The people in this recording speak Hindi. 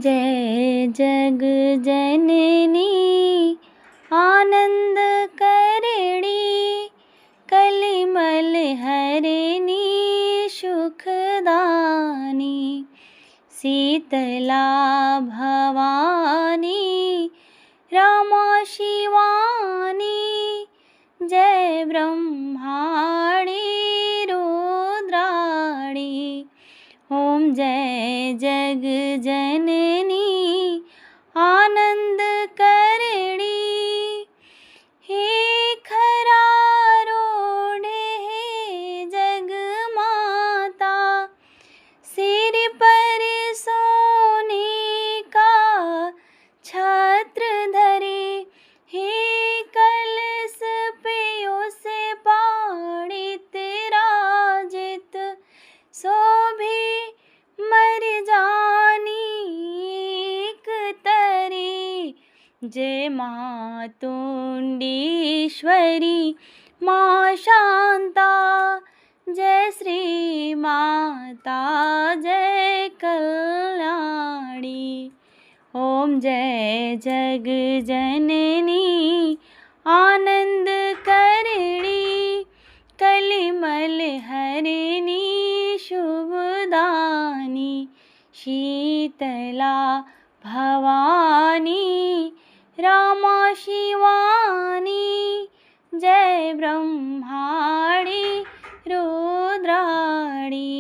जय जग जननी आनंद करणी कलिमल हरिणी सुखदानी शीतला भवानी रमा शिवानी जय ब्रह्माणी रुद्राणी। ओम जय जग जननी आनंद करणी हे खरा रोडे हे जग माता सिर पर सोने का छत्र धरे हे कलश पे उसे पाणी तेरा जित शोभे मर जानी एक तरी। जय माँ तुंडीश्वरी माँ शांता जय श्री माता जय कल्याणी। ओम जय जग जननी आनंद करणी कलिमल हरिणी शुभदानी शीतला भवानी रमा शिवानी जय ब्रह्माणी रुद्राणी।